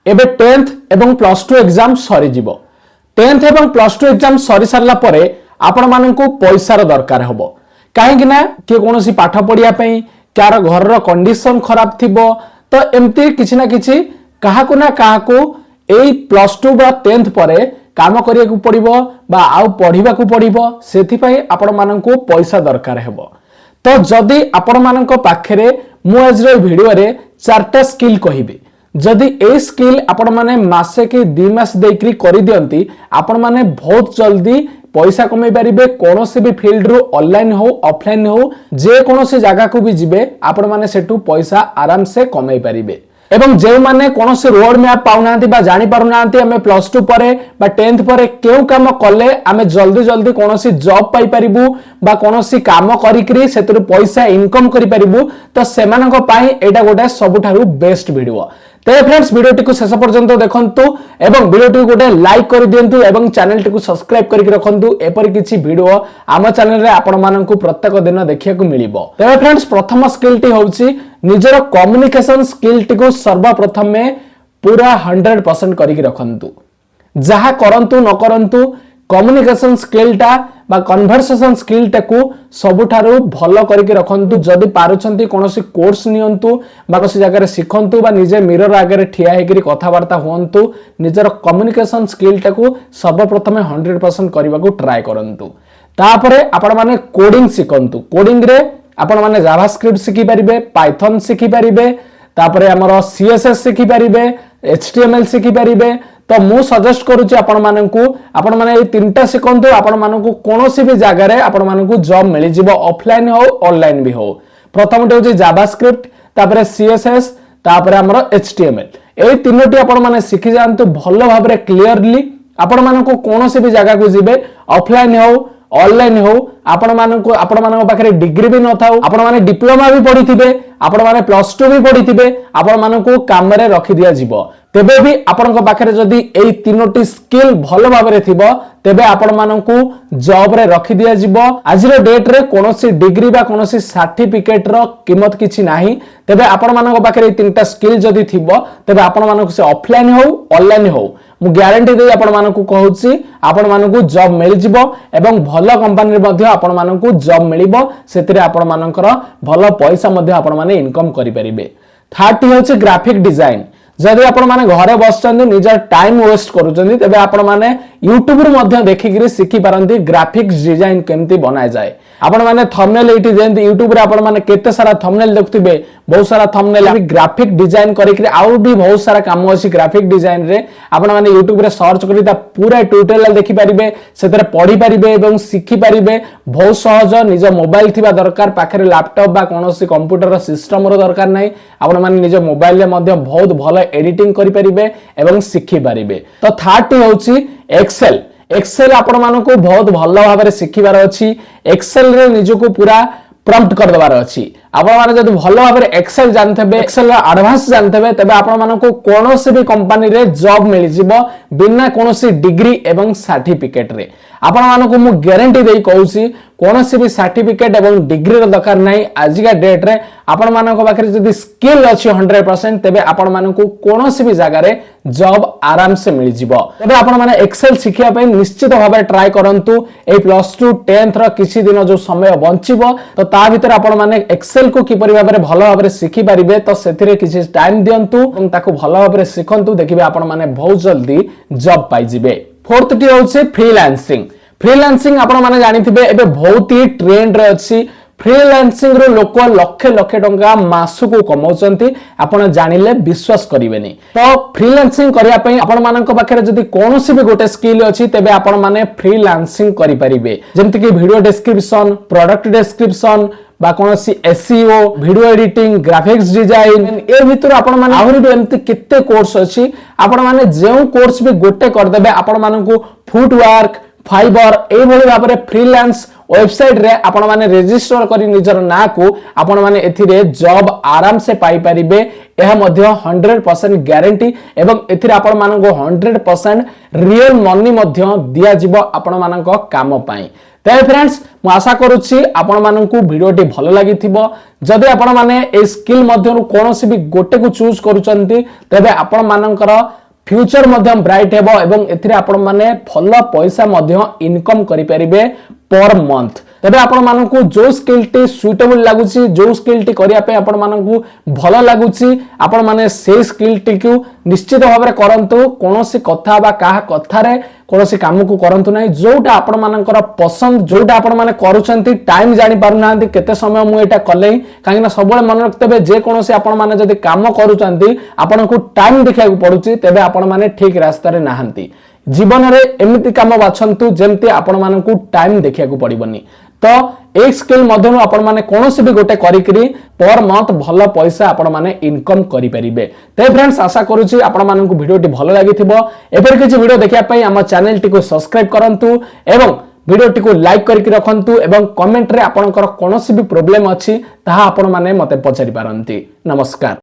एबे 10th एवं plus 2 exam सरी जिवो 10th एवं प्लस 2 एग्जाम सरी सारला परे आपण माननकु पैसार दरकार हबो काहेकि ना के कोनोसी पाठ पढिया पई क्यार घर रो कंडीशन खराब थिबो तो एमती किछि ना किछि काहाकु ना काहाकु एई प्लस 2 बा 10th परे काम करिया को पड़िबो बा आउ पढिबा को पड़िबो सेथि पई आपण माननकु पैसा दरकार हेबो। तो जदि आपण माननक पाखरे मु आज रो वीडियो रे चारटा स्किल कहिबे जदि ए स्किल आपण माने मासे के 2 मास देकरी करि दियंती आपण माने बहुत जल्दी पैसा कमाई पारिबे कोनोसी भी फील्ड रो ऑनलाइन हो ऑफलाइन हो जे कोनोसी जगह को भी जिबे आपण माने सेटू पैसा आराम से कमाई पारिबे एवं जे माने कोनोसी रोड मैप पाउनांती बा जानि पारुनांती हमें प्लस 2 परे बा 10th परे केउ काम कले हमें जल्दी जल्दी कोनोसी जॉब पाई परिबु बा कोनोसी काम करिकरी सेतु पैसा इनकम करि परिबु तो सेमानक पाई एटा गोटे सबुठारु बेस्ट वीडियो। तो फ्रेंड्स वीडियो टी शेष पर्यंत देखंतु एवं वीडियो टी गोटे लाइक कर दियंतु एवं चैनल टी सब्सक्राइब करके रखंतु एपर किछि वीडियो आम चैनल रे आपण माननकु प्रत्येक दिन देखिया को मिलिबो। तो फ्रेंड्स प्रथम स्किल टी होउची निजर कम्युनिकेशन स्किल टी को सर्वप्रथम में पूरा 100% करके रखंतु जहा करंतु न करंतु कम्युनिकेशन स्किल टा बा कन्वर्सेशन स्किल टाकू सबुठारु भलो करके रखंतु जदि पारुछंती कोनोसी कोर्स नियंतु बा कोसी जगह शिखंतु बा निजे मिरर आगे ठिया हेकरी कथा वार्ता होंतु निजर कम्युनिकेशन स्किल टाकू सर्वप्रथम 100% करबा को ट्राई करंतु। तापरे आपण माने कोडिंग शिखंतु कोडिंग रे आपण माने जावास्क्रिप्ट शिखि परिबे पाइथन शिखि परिबे तापरे हमर सीएसएस शिखि परिबे एचटीएमएल शिखि परिबे। तो मु सजेस्ट करूची आपण माने ए तीनटा शिखंतु आपण मानकु कोनोसी भी जगह रे आपण मानकु जॉब मिलि जिवो ऑफलाइन हो ऑनलाइन भी हो। प्रथमटे होची जावास्क्रिप्ट तापरे सीएसएस तापरे हमर एचटीएमएल ए तीनोटी आपण माने शिखि जानतु भलो भाबरे क्लियरली आपण मानकु कोनोसी भी जगह को जिबे ऑफलाइन हो ऑनलाइन हो आपण मानक पाखरे डिग्री भी न थाउ आपण माने डिप्लोमा भी पढिथिबे आपण माने प्लस 2 भी पढिथिबे आपण मानकु काम रे रखि दिया जिवो तेबे भी आपण पाखरे जदी एई तीनोटी स्किल भलो भाबरे थिबो तेबे आपण मानकु जॉब रे रखि दिया जिवो। आज रे डेट रे कोनोसी डिग्री बा कोनोसी सर्टिफिकेट रो कीमत किछि नाही तेबे आपण मानक पाखरे तीनटा स्किल जदी थिबो तेबे आपण मानकु से ऑफलाइन हो ऑनलाइन हो मु ग्यारंटी दे आपण मानकु कहूची आपण मानकु जॉब मिल जिवो एवं भलो कंपनी रे मध्ये आपण मानकु जॉब मिलिबो सेतिरे आपण मानकर भलो पैसा मध्ये आपण माने इनकम करि परिबे। थर्ड होची ग्राफिक डिजाइन जदि आपण माने घरे बसचंदी निजर टाइम वेस्ट करूचंदी तेबे आपण माने YouTube रे मध्ये देखिकरी सिखि पारंती ग्राफिक्स डिजाइन केमती बनाय जाय। आपण माने थंबनेल एटी जेंती YouTube रे आपण माने केते सारा थंबनेल देखथिबे बहुत सारा थंबनेल भी ग्राफिक डिजाइन करिकरी आउ भी बहुत सारा काम अछि ग्राफिक डिजाइन रे आपण माने YouTube रे सर्च करी ता पूरा ट्यूटोरियल देखि परिबे सेतरे पढी परिबे एवं सिखि परिबे बहुत सहज निज मोबाइल थिबा दरकार पाखरे लैपटॉप बा कोनोसी कंप्यूटर सिस्टम रो दरकार नै आपण माने निज मोबाइल रे मध्ये बहुत भलो एडिटिंग करि परिबे एवं सिखि परिबे। तो थर्ड होउची एक्सेल एक्सेल आपण मानको बहुत भलो भाबरे सिखिबार अछि एक्सेल रे निजको पूरा प्रॉम्प्ट कर दबार अछि आपण माने जदि भलो भाबरे एक्सेल जानथबे एक्सेल रा एडवांस जानथबे तबे आपण मानको कोनोसी भी कंपनी रे जॉब मिलि जिवो बिना कोनोसी डिग्री एवं सर्टिफिकेट रे आपण मानको मु गारंटी देई कहूसी कोनोसी भी सर्टिफिकेट एवं डिग्री रो दरकार नै आजिका डेट रे आपण मानको बाकरे जदि स्किल अछि 100% तबे आपण मानको कोनोसी भी जगह रे जॉब आराम से मिलि जिवो। तबे आपण माने एक्सेल सिखिया पय निश्चित भाबरे ट्राई करंतु ए प्लस 2 10th रो किछि दिन जो समय बंचिबो तो ता भीतर आपण माने एक्सेल को किपरि भाबरे भलो भाबरे सिखि परिबे तो सेथिरे किछि टाइम दियंतु एवं ताको भलो भाबरे सिखंतु देखिबे आपण माने बहुत जल्दी जॉब पाई जिबे। फोर्थ टी होउछे फ्रीलांसिंग फ्रीलांसिंग आपण माने जानिथिबे एबे बहुत ही ट्रेंड रे अछि फ्रीलांसिंग रो लोक लक्ष लक्ष टंका मासु को कमाउचंती आपण जानिले विश्वास करिवेनी। तो फ्रीलांसिंग करिया पई आपण मानक पाखरे जदी कोनोसी भी गोटे स्किल अछि तेबे आपण माने फ्रीलांसिंग करि परिबे जेमति कि वीडियो डिस्क्रिप्शन प्रोडक्ट डिस्क्रिप्शन बा कोनोसी SEO video editing graphics design ए भितर आपण माने आहुरी भी एमति केते कोर्स अछि आपण माने जेउ कोर्स भी गोटे कर देबे आपण मानकु फुटवर्क फाइबर ए भली भाबरे फ्रीलांस वेबसाइट रे आपण माने रजिस्टर करी निजर ना को आपण माने एथिरे जॉब आराम से पाई परिबे एहा मध्ये 100% गारंटी एवं एथिरे आपण मानको 100% रियल मनी मध्ये दिया जिवो आपण मानको काम पाई। तेज फ्रेंड्स मु आशा करुच्ची आपण मानकू वीडियोटी भल लगी जदि आपण माने ए स्किल मध्यरु कोनोसी भी गोटे को चूज करूचंती तबे आपण मानकर फ्यूचर मध्यम ब्राइट हेबो एवं एथिरे आपण माने भल पैसा मध्य इनकम करि परिबे पर मंथ तबे आपण मानकू जो स्किल टी सुइटेबल लागुची जो स्किल टी करिया पे आपण मानकू भल लागुची आपण माने से स्किल टी को निश्चित भाव में करंतु कोनोसी कथा बा काहा कथारे कोनोसी काम को करंतु नै जोटा आपण मानकर पसंद जोटा आपण माने करूचंती टाइम जानि पारु नांती केते समय मु एटा कले काहे ना सबले मन रखतेबे जे कोनोसी आपण माने जदी काम करूचंती आपण को टाइम देखिया को पडुची तबे आपण माने ठीक रास्ता रे नाहंती जीवन रे एमिति काम बाछंतु जेमति आपण मानकू टाइम देखिया को पड़िबनी तो एक स्किल मध्यनु आपण माने कोनोसी भी गोटे करिकरी पर मंथ भल पैसा आपण माने इनकम करि परिबे ते फ्रेंड्स आशा करूची आपण मानकू वीडियोटी भल लागिथिबो एपर किछि वीडियो देखिया पई हम चैनल टी को सब्सक्राइब करंतु एवं वीडियोटी को लाइक करके रखंतु एवं कमेंट रे आपनकर कोनोसी भी प्रॉब्लम अछि ताहा आपण माने मते पचारि पारंती नमस्कार।